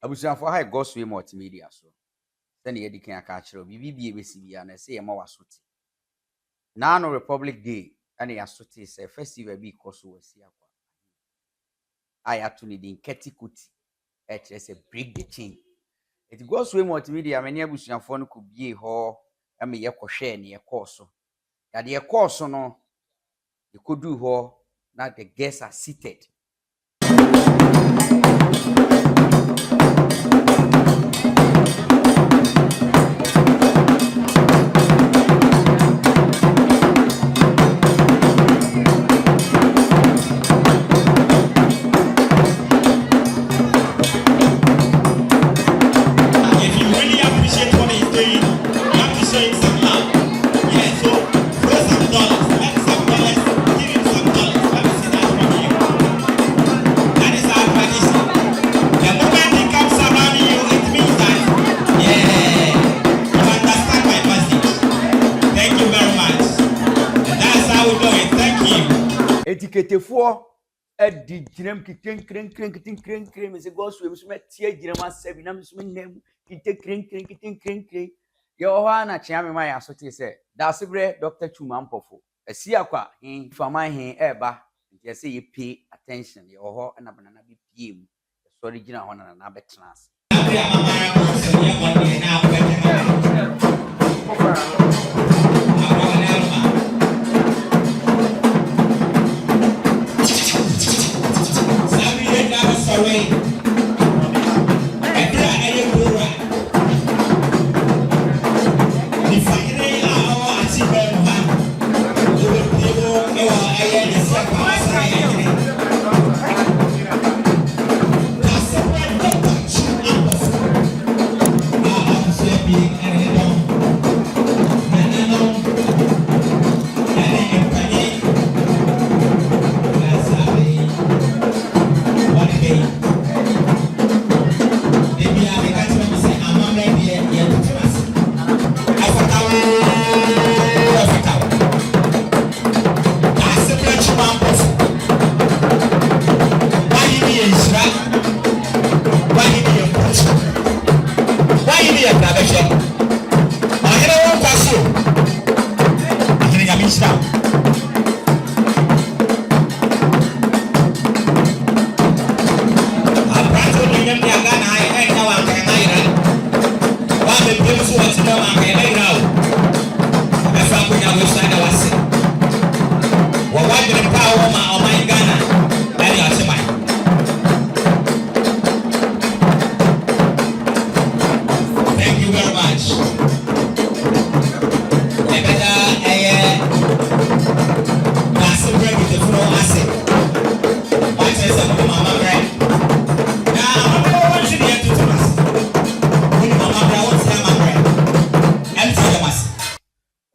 Abusuafo ha Gospel multimedia so. Then ye dikan aka kire bibi besi bia na se ye ma wasote. Na no Republic Day and ya sote se festival bi koso Asiakwa. Ayato ni din Keti Koti. Say break the chain. It Gospel multimedia many abusuafo no could be ho e me ye kohwe ne ye course. Ya de ye course no you could do ho now the guests are seated. Etiketefo edi ginam kren me se Gospel me so metie ginam asabi na me so nem kite kren ye ho na chia me ma ya so te se da sebre Dr. Chuma Mpofo Asiakwa fama eba ye se ye pay attention ye ho na banana bi piem so original ho na betras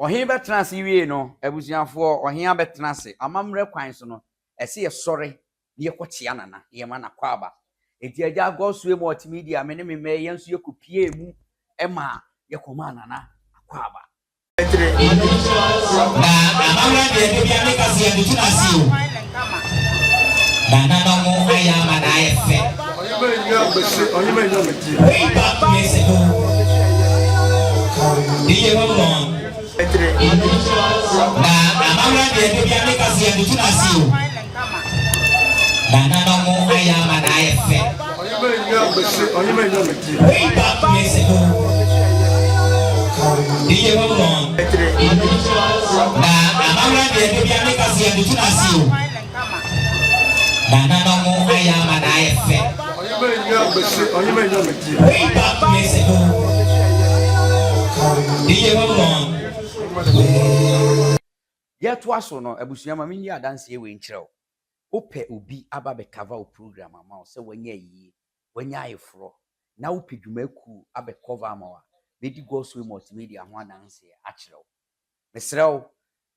Ohin betrans wie no abusuafo ohin betrase amamre kwan so no ese ye sore ye kwotia nana ye ma na kwaba enti agya Gospel multimedia me ne me yenso ye kopie mu ema ye koma nana akwaba amamre de bia me kasi ye betrase o nana no mo aya ma na efe oyin me nyo meti we back me se diye wo amamra de bia me kasi ye betrase o nana no mo aya ma na efe oyin me nyo meti we back me se diye wo amamra de bia me kasi ye betrase o nana no mo aya ma na efe oyin me nyo meti we back me se diye wo yet was no abusuama mini adanse we nkyerɛw ope obi aba be cover program ama se wanya yi wanya ayefro na opedwumaku abe cover ama wa bedi Gospel multimedia ho adanse akyerɛw mesrɛw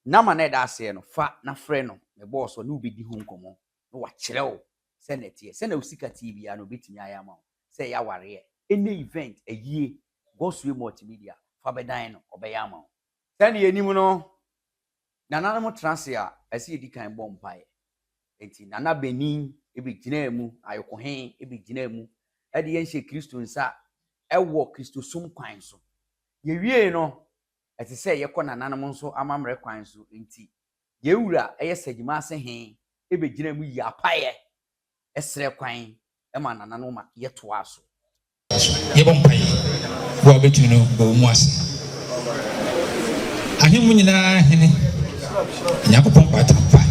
na ma na da ase no fa na frɛ no me boss no obedi ho nkomo no wa kyerɛw se netie se na usika TV ya no betimi ayama se ya ware any event ayie Gospel multimedia fa bedan no obeyama Then ye nimu no nana mo transe a ase edi kan bompae enti nana benin ebi gina mu ayokohen ebi gina mu e de yenhye Kristo nsa e wo Kristo som kwan so ye wie no ete se ye kɔ nananom nso amamre kwan so nti ye wura eye sagima ase he e begina mu yi apaye esre kwan e ma nananom ma ye to aso ye bompaye bo abetu no bo mu ase ahemu nyina hene nyakopon patampa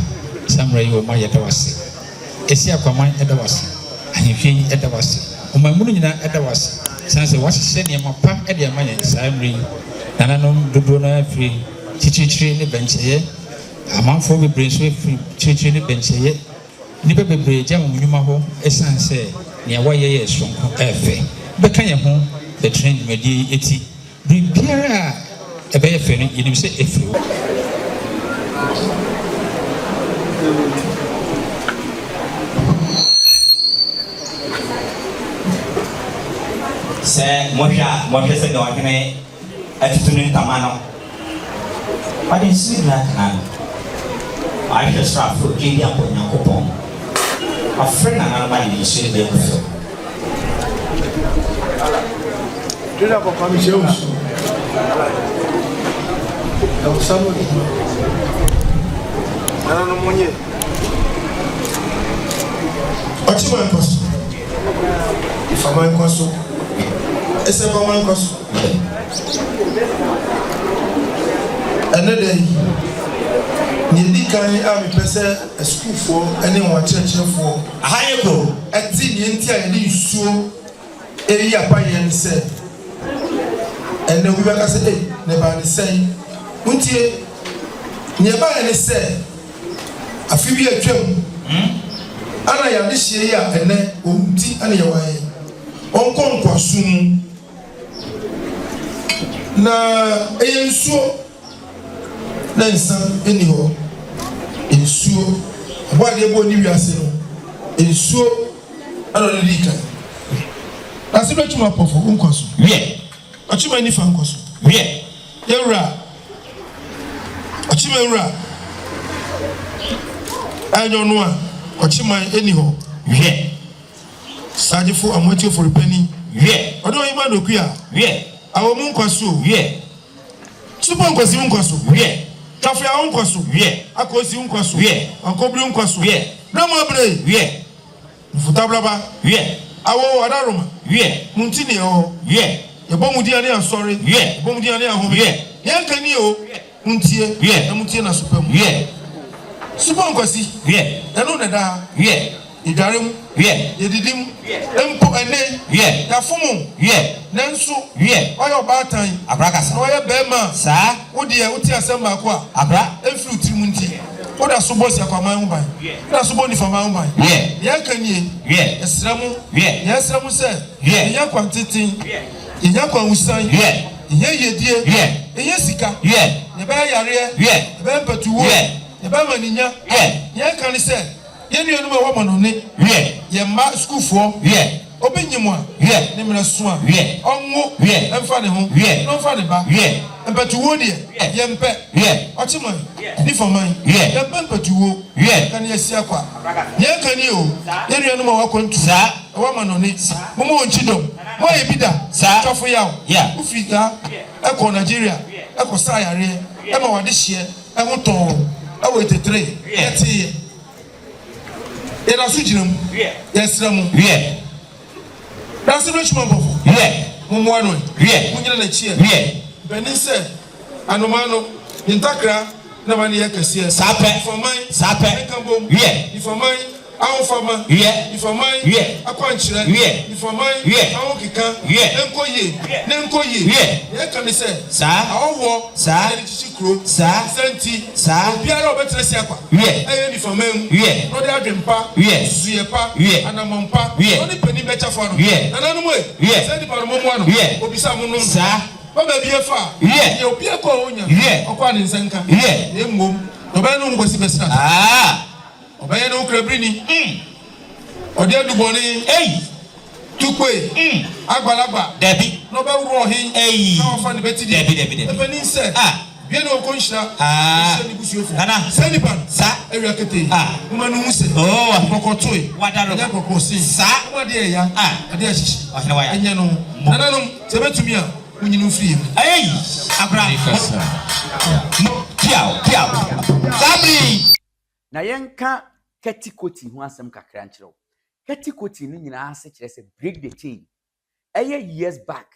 samra yi o ma ye dawase Asiakwa man edawase ahemfie edawase o ma munu nyina edawase sanse wahye ne mapa e de ma ye samri nananom dodo na afiri chichichiri ne bencheye amanfo bebre so afiri chichichiri ne bencheye ni bebre jam nyuma ho esanse ne awaye ye sonko efe beka ye ho the trend medi eti bibiara ebe ye fe no yenim se efiri se moja se do akene atutunu tamano ade sira kan aisha strafu kidi apo nyakopon afrena na ma ni se de ko Dila kwa commission na usamo ana no monye ochima nkoso ifama nkoso ese kwa nkoso another ni dikan a me pese schoolfo ene won churchfo ahayeko ati ni enti a ye nsuo eyi apaye nse ene wi baka se ne ba ni sei untie ni ba ni se afi bi atwam ana ya de hie ya ene onti ana ya waye onkonkwasu na eyensuo na nsan eni ho ensuo boade bo ni wiase no ensuo ana le dika na se betuma pofo nkwaso wie ochima ni fa nkwaso wie yewra ochima yewra anyo no a ochima eni ho wie sajifo amwetio for penny wie odo yima no kuya wie awo mu nkwaso wie super nkwaso nkwaso wie kafia nkwaso wie akosi nkwaso wie ankobri nkwaso wie bramo abre wie mfutablaba wie awo adaroma wie muntini ho wie ebomudi ani asori wie ebomudi ani ahome wie yankani o muntie wie na muntie na super mu wie super nkwasi wie eno ne da wie idarem wie yedidim empo ene wie yafumu wie nansu wie oyo batan abrakasa no ye bema sa wodi e wuti asema ko a abra efru trimunti oda so bosi akwaman hu ban oda so boni faman hu ban wie yankani wie esramu wie yesramu se wie yakwantitin yakwa wusan wie yedie wie sika wie ne ba yare wie be mpatuwo wie ne ba maninya wie yankani se yenu enu wa manone wie ye ma school fo wie obenyimu a wie ne mena so a wie onwo wie emfa ne ho wie no fa ne ba wie mpatuwo de ye mpe wie ochima ni foman wie ye mpatuwo wie kan ye Asiakwa ye kan ni o yenu enu ma wa kwantu sa wa manone momo onchidom mo ye bida sa tofo yawo yeah ufika eko Nigeria eko sayare e ma wade hie e ho ton e wo tetre yeti ye na su jinam ye sramu wie na se no chuma bofo wie momo anu wie munyina na chie wie beni se anomano intakra na mani ye kese sape sape kambom wie ifamai awon fama wie ifamai wie akwanchire wie ifamai wie awon kika wie enkoye na enkoye wie ye kan se sa awo sa ni chichikro sa senti sa biara obetre Asiakwa wie eye ni famam wie no de adwempa wie suyepa wie anamompa wie no ni pani becha fo no wie nananu we wie senti pa no momo ano wie obisa mo no sa baba bi efa wie ye obi ekọ onya wie okwa ni nsanka wie ye mmom no ba no ngosi besira obaye no krabrini odi aduboni tukwe agbalagba debi no be wuro hin na ofa ni beti debi efeni se bien au concha. Nana. Senipan. Ça. Area Keti. Umanu Muse. Oh. Bokotoi. Wadalo. Kokosi. Ça. Wadie ya. Adia shishi. Waya. Enyano. Nana nom. Sebetumia. Unyinu free. Hey. Abraham. Kiao. Sabri. Na yenka Keti Koti ho asem kakra nkyerɛw. Keti Koti ni nyina ase kyerɛ sɛ break the chain. Years back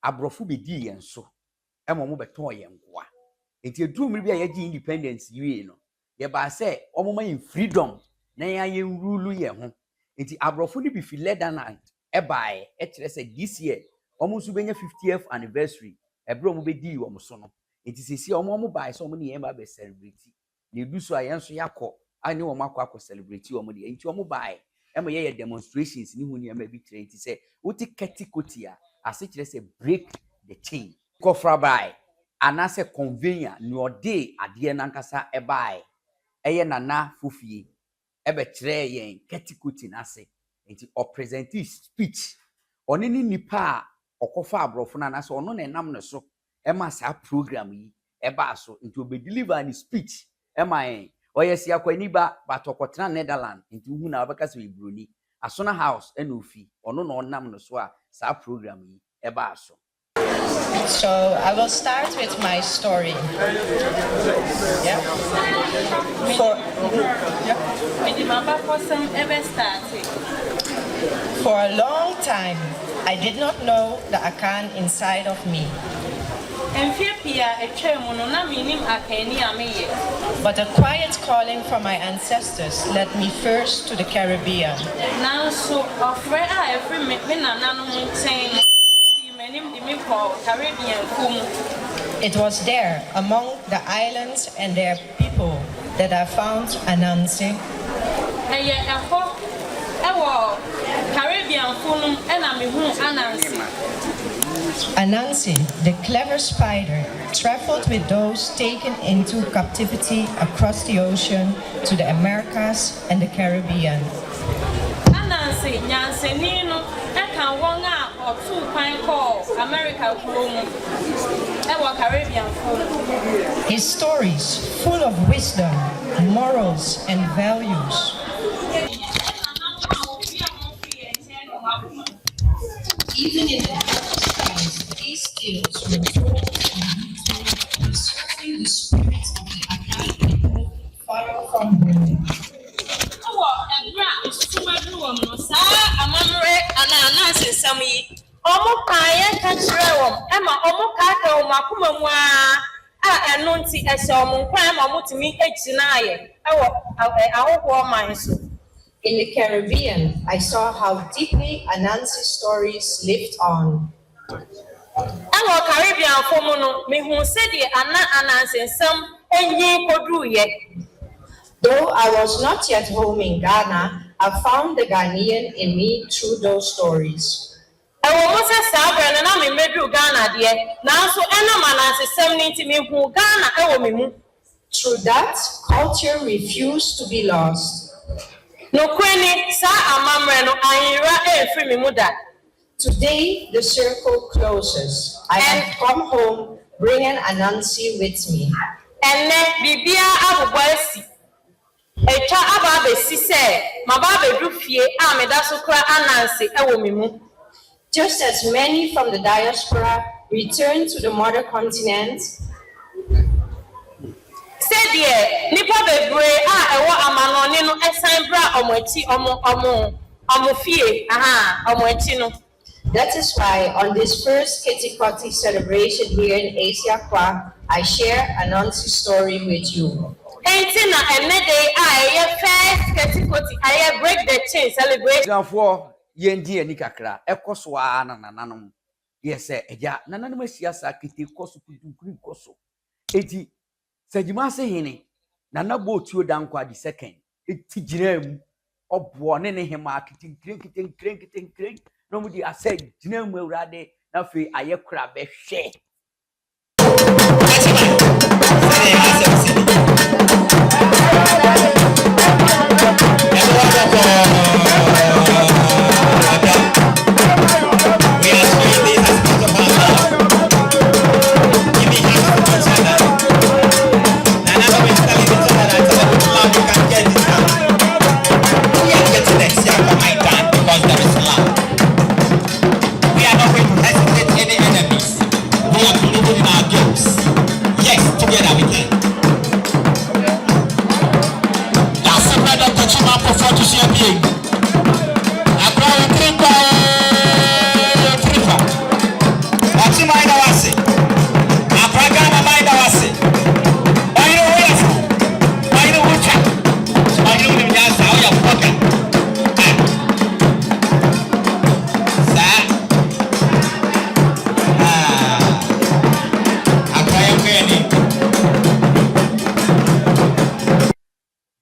abrofo bedi yen so ema mo beton yen kwa enti eduru mmiri bi a yegi independence yiwe no ye ba se omo ma yin freedom na yen rule ye ho enti abrofo ni bi fi Lebanon e bae e kire se this year omo so benya 50th anniversary ebro mo bedi wo mo so no enti sesi omo bae so omo ne yen ba be celebrate na edu so a yen so yakọ ani wo makọ celebrate omo de enti omo bae ema ye demonstrations ni hu ni ema bi kire enti se uti Keti Koti a ase kire se break the chain kofra bai anase conveyor ni ode ade na nkasa e bai eye nana fofie e be kire yen Keti Koti na ase enti o present speech oni ni nipa okofa abrofo na nase ono na enam ne so e ma sa program yi e ba so enti obe deliver ni speech e ma en oye Asiakwa ni ba batokotena Netherlands enti hu na obeka se ibroni Asona house enofi ono no nam no so a sa program yi e ba so. So I will start with my story. Yeah. For a long time, I did not know the Akyem inside of me. But a quiet calling from my ancestors led me first to the Caribbean. It was there, among the islands and their people, that I found Anansi. Anansi, the clever spider, traveled with those taken into captivity across the ocean to the Americas and the Caribbean. His stories, full of wisdom, morals, and values. Even in the skies, these tales were told and preserving the spirit of the Akyem people far from home. In the Caribbean, I saw how deeply Anansi's stories lived on. Though I was not yet home in Ghana, I found the Ghanaian in me through those stories. Through that, culture refused to be lost. Today, the circle closes. I have come home, bringing Anansi with me. Just as many from the diaspora return to the mother continent, that is why on this first Keti Koti celebration here in Asiakwa, I share Anansi's story with you. Break the chain celebration for yendi ani kakra ekoso a na nananom yes eja nananom asiasa kete koso kudunkuri koso eti sajima se hene nana botuo dankwa di second eti ginam obo ne ne hema kitinkren no mu di ase ginam awurade na fe ayekura be hwe We are sharing this as part of our love. Give me hands for each other. our girls. Yes, together we can. That's a brother to Chima for to share me. I cry a creeper. That's my mind. I say. I cry my mind. I say. I know where from. I know which. I know the dance. How you fucking.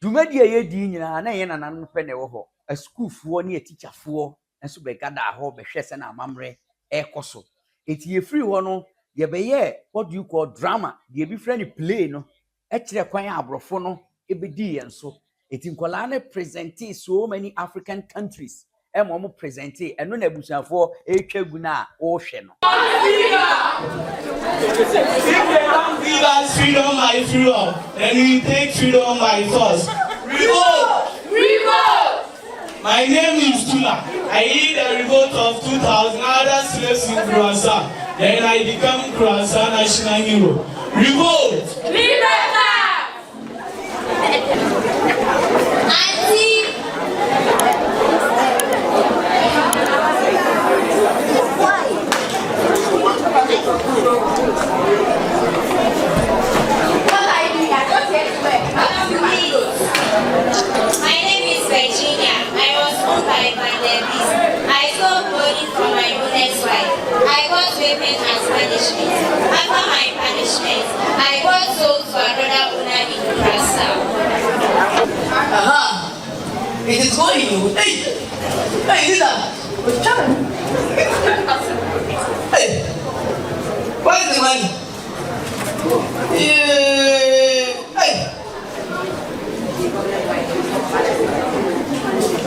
Dwumadi a yɛdi nyinaa na yɛ nananom pɛ na ɛwɔ hɔ. Asukuufoɔ ne teacherfoɔ nso bɛgada hɔ bɛhwɛ sɛ na amammerɛ ɛkɔ so. Eti yɛfiri hɔ no yɛbɛyɛ what do you call drama deɛ bi frɛ no play no ɛkyerɛ kwan aborɔfo no ɛbɛdi yɛn so. Eti nkɔlaa no presente so many African countries ɛma ɔmo presente ɛno na abusuafoɔ ɛtwa gu na ɔhwɛ no. If they don't give us freedom by freedom, then we take freedom by force. Revolt! Revolt! My name is Tula. I lead the revolt of 2,000 other slaves in Croissant. Then I become Croissant national hero. Revolt! Liberta! Auntie! My name is Virginia. I was owned by Vanderbilt. I stole clothing from my own ex-wife. I got whipping as punishment. After my punishment, I got sold to another owner in Brazil. It is going. Hey, Lisa. Hey, what is the money? Hey.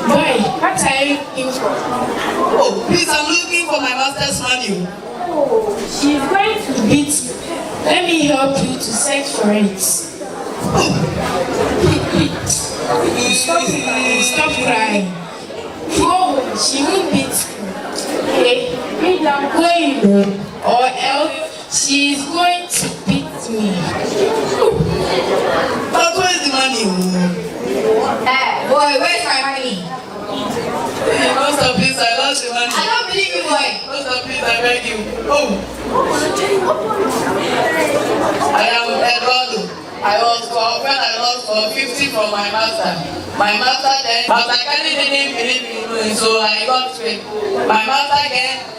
Boy, what are you looking for? Oh, please, I'm looking for my master's manual. Oh, she's going to beat you. Let me help you to search for it. Stop crying. Oh, she won't beat you. Okay, read down going or else she is going to beat me. But where is the money? Hey, boy, where's my money? Hey, Master, please, I lost the money. I don't believe you, boy. Master, please, I beg you. Oh. I am Eduardo. I was for when I lost for 50 from my master. My master then, but I can't didn't believe me, so I got straight. My master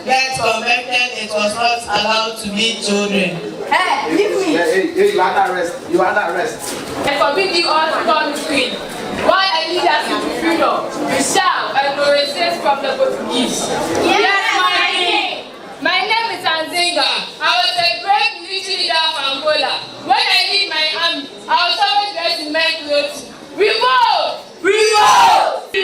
gets convicted. It was not allowed to beat children. Hey, leave me. Hey, you are under arrest. You are under arrest. I forbid you all to call me queen. Why I lead us into freedom? We shall and will resist from the Portuguese. Yes, my king. My name is Anzinga. I was a great military leader of Angola. When I lead my army, I was always dressed in men clothes. Revolt! Revolt!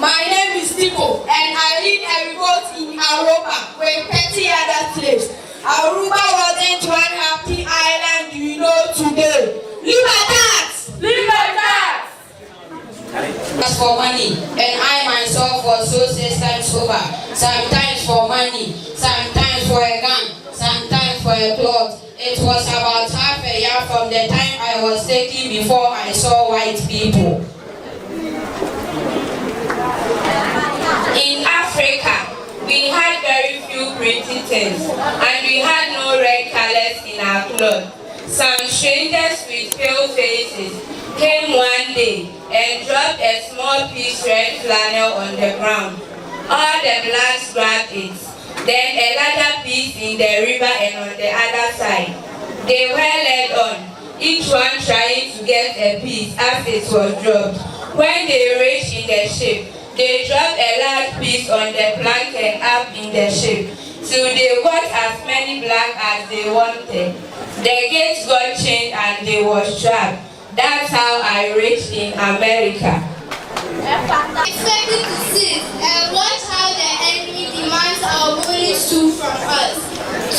My name is Tipo, and I lead a revolt in Aruba with 30 other slaves. Aruba wasn't one happy island you know today. Libertas! Libertas! As for money, and I myself was so 6 times over. Sometimes for money, sometimes for a gun, sometimes for a cloth. It was about half a year from the time I was taken before I saw white people. In Africa, we had very few pretty things, and we had no red colors in our clothes. Some strangers with pale faces came one day and dropped a small piece red flannel on the ground. All the blacks grabbed it. Then a larger piece in the river and on the other side. They were led on, each one trying to get a piece as it was dropped. When they reached in the ship, they dropped a large piece on the plank and up in the ship, till they got as many blacks as they wanted. The gates got chained and they were trapped. That's how I reached in America. Expected to sit and watch how the enemy demands our money from us.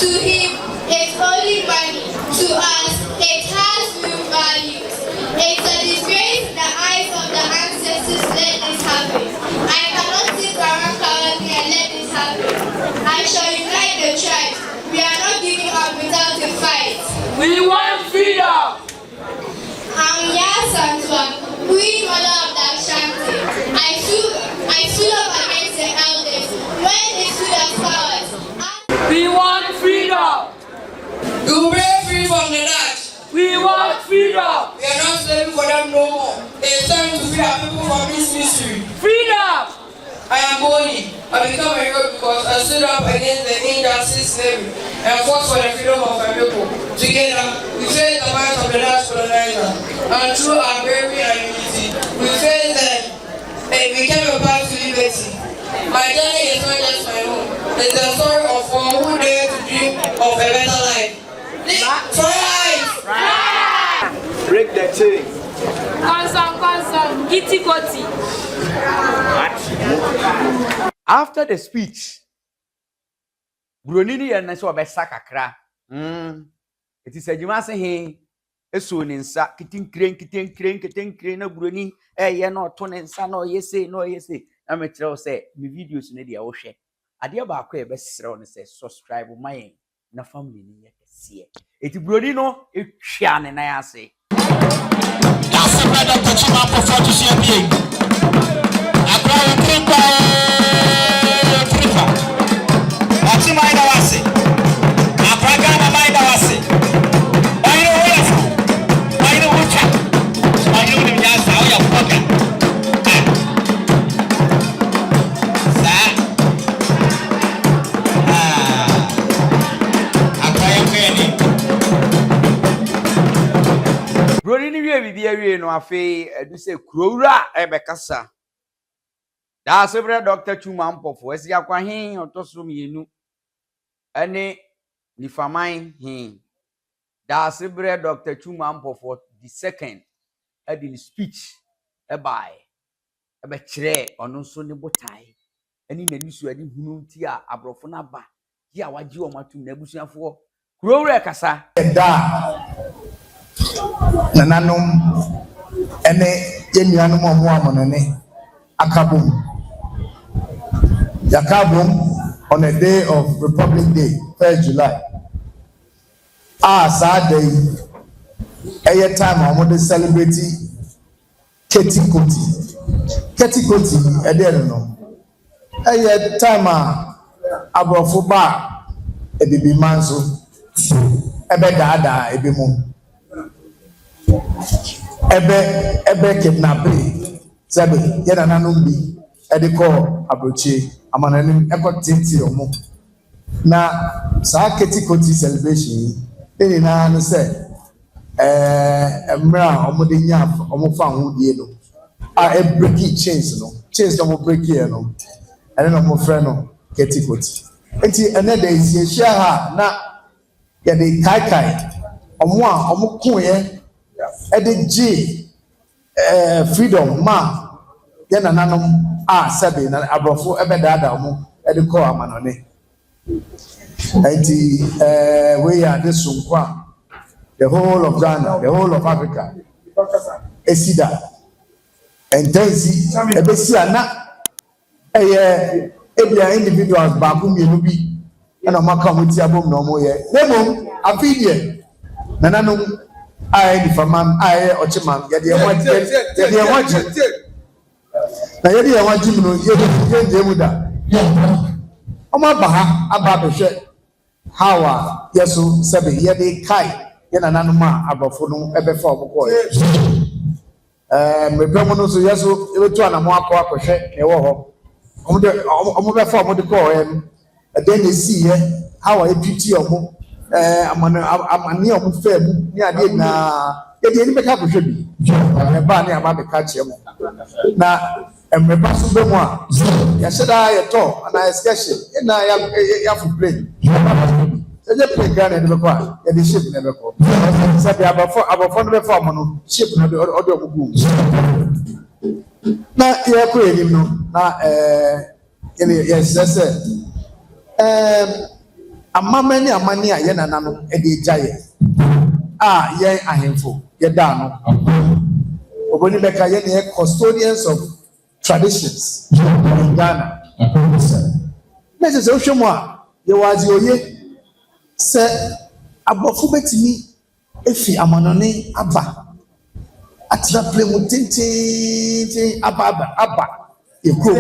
To him, it's only money. To us, it has new values. It's a disgrace in the eyes of the ancestors let this happen. I cannot sit around calmly and let this happen. I shall unite the tribes. We are not giving up without a fight. We want freedom. I'm Yasantua, Queen Mother of the Ashanti. I stood up against the elders when they stood as cowards. We want freedom. We will break free from the Dutch. We want freedom. We are not slaving for them no more. It's time to free our people from this misery. Freedom. I am Koti. I become a hero because I stood up against the injustice slavery and fought for the freedom of our people. Together, we face the might of the Dutch colonizer, and through our bravery and unity, we face them and became a path to liberty. My journey is not just my own. It's the story of all who dare to dream of a better life. For life! Break the chain. Consum, Keti, Koti. After the speech, Brunini and so be sakakra. It is a jumase he esu ni nsa kitin kren na Bruni ye no to ne nsa no yese na me tell say me videos ne dia wo hwe ade ba akwa e be sere no say subscribe my na family ni yekese eti Bruni no etwa ne na ase That's brother Kachima for to see again. Akwa ukimba tripa. Ati maida wase. Apraga na maida wase. Bairo hoyafu. Bairo ucha. Bairo ni mjasa hoya kuoka. Sa. Akwa yekweni. Bruni ni wie no afi edu se kurowura ebekasa da sebre Dr. Chuma Mpofo Asiakwa hin otoso mienu ene nifaman hin da sebre Dr. Chuma Mpofo the second edi speech ebai ebe kire ono so ne botai eni na nisu edi hunu nti a abrofo na ba ji a waji o matum na abusuafo kurowura kasa da nananom ene yenuanom omo amonene akabum on a day of Republic Day 1st July Saturday a time omo dey celebrate Keti Koti e dey no time abrofo ba e bibi manso ebe dada ebe mu ebe kidnapping sabe yena nanumbi ediko abrochi amananim ekotiti omo na sa Keti Koti celebration eni na no se emra omo de nya omo fa ho die no e break chains no break here no ene no mo frɛ no Keti Koti enti ene da isi ehia ha na ye de kai omo koye G freedom ma yana nanom sabe na abrofo ebe dada mo ediko amanone enti we are this sunkwa the whole of Ghana, the whole of Africa esida entensi ebesi ana ebia individuals ba ku mienu bi na maka mo ti abom na mo ye nemo afidie nananom I the farmer ochimam yede enwaji na yede enwaji no yede mu da oma ba ha aba behwe hawa yeso sebe yede kai ye nananu ma abafo no ebefa oboko mebemo no so yeso ebetu anamo akọ akohwe ewo ho omo befa omo de ko den esi ye hawa etuti omo amani omo fe mu ni ade na yede ni beka kohwe bi ba ni aba beka chem na emreba so be mu a ya sheda ye to na eskeshi na ya fu play je play Ghana de beko ya de shape na beko se be abafo no be fa no shape na de odo ogugu na ye ko enim no na yes amamani amani a ye nana no e de jaye ye ahemfo ye da no oboni beka ye ne custodians of traditions in Ghana mese se ohwemu a ye wazi oye se abofo betimi efi amanone aba atira plemu tintin aba ekro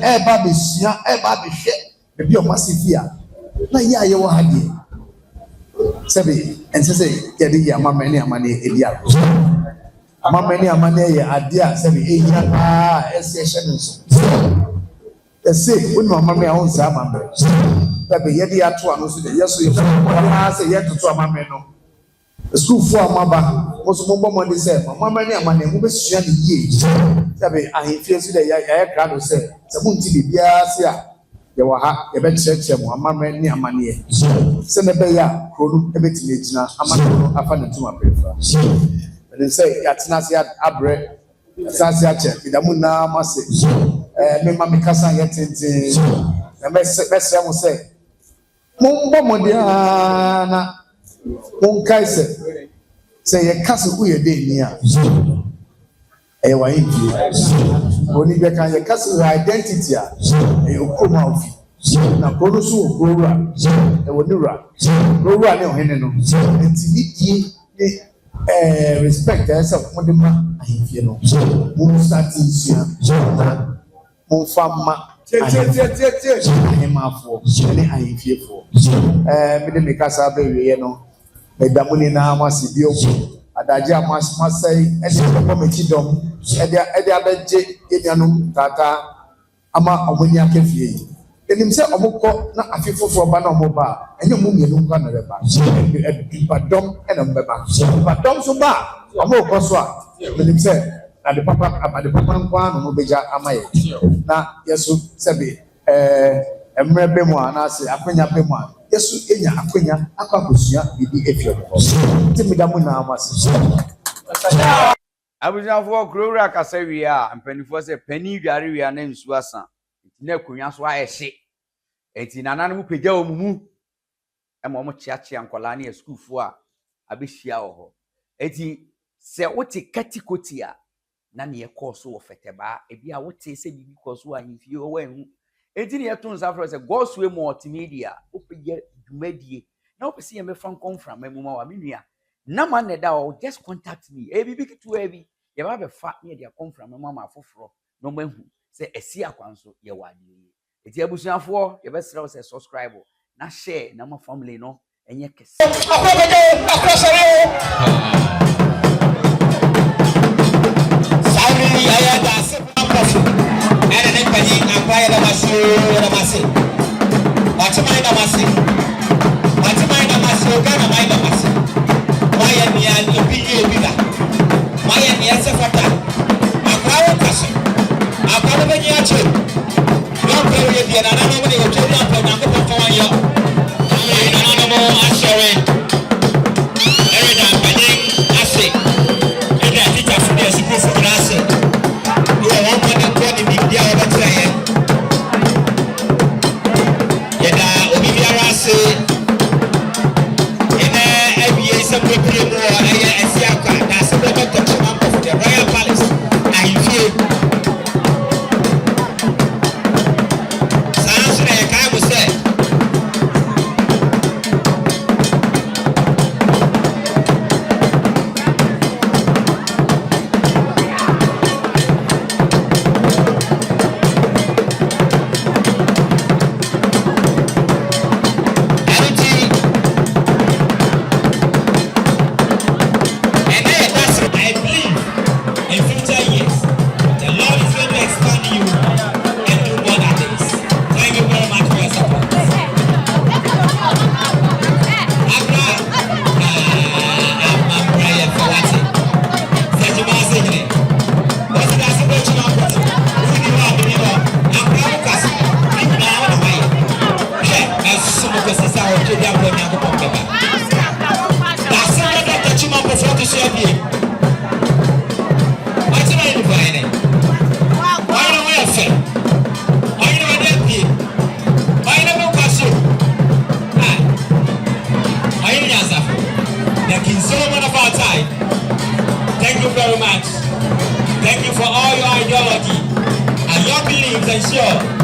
eba be sia eba be hwe ebi o masifia na ya ye wo hade sebe ensese yede ya amamani amane edia amamani amane ye adia sebe ehia pa ese hye nso ese wonu amamani a won sa amambe sebe yede ato ano so de yeso ye na se ye toto amamani no school for amaba oso mo mo de se amamani amane mo be sua ne ye sebe ahefie so de ya krado se mu nti bibia se a ye wa ha ye be cheche mo amamani amane se ne be ya kro e betime gina amane afa ne tuma prefa and say yatina se abre sase ache idamu na mase me mama kasa yetente na be se mo se mo mo de na mo kai se ye kasa ku ye de ni a e wa yin oni be kan ye kasa identity a e okoma ofi na kono so ogora e woni ra ogora ne ohene no nti respect yourself mo de ma ahifie no mo start isia mo fama tie ma fo ne ahifie fo me de me kasa be wiye no me da mo ni na amasi bio adaje amasai e de ko me kidom e de abeje enuanum tata ama omoni akefie enim se omukọ na afifofo ba na omoba enye mu mienu kwa na reba badom ena mbeba badom so ba omukọ so a enim se ade papa nkwa no beja amaye na yesu sebe emre be mu ana se akwanya be mu yesu enya akwanya akwakosia bibi efio ko timida mu na amase abujafo krowura kasawi a mpanifo se pani dware wi na nsu asa na kunwa so ayehye enti nana no pegya omumu e mo chiachia nkola na school fo a abehia wo ho enti se wote Keti Koti a na ne course wo Fetebaa e bia wote se bibi course wo ahimfie wo anhu enti ne yeto nsa fro se Gospel multimedia wo pegya dwumadie na wo pese ye me fan confront mamuma wa menua na man ne da wo just contact me e bibi kitu e bi ye ba be fa ne dia confront mamuma afoforo no mahu se Asiakwa nso ye wade eti abusuafo ye be sere se subscribe na share na ma family no enye kese Saudi aya da se papo ana ne pani akwaya da masi watimai da masi ogana mai da masi waya ni ya obi da waya ni ya se fata akwawo kaso akwawo be ni ache no pe ye na no mo de o chori apo na ko ko wan yo na no mo ashere erida pani ase ida teacher fu de school fu na ase yo won mo de ko ni bibia o ba tira ye yeda obi biara ase ene abie se pepire mo eye Asiakwa na se be to chima of the Royal Palace ahifie Thank you very much. Thank you for all your ideology and your beliefs and sure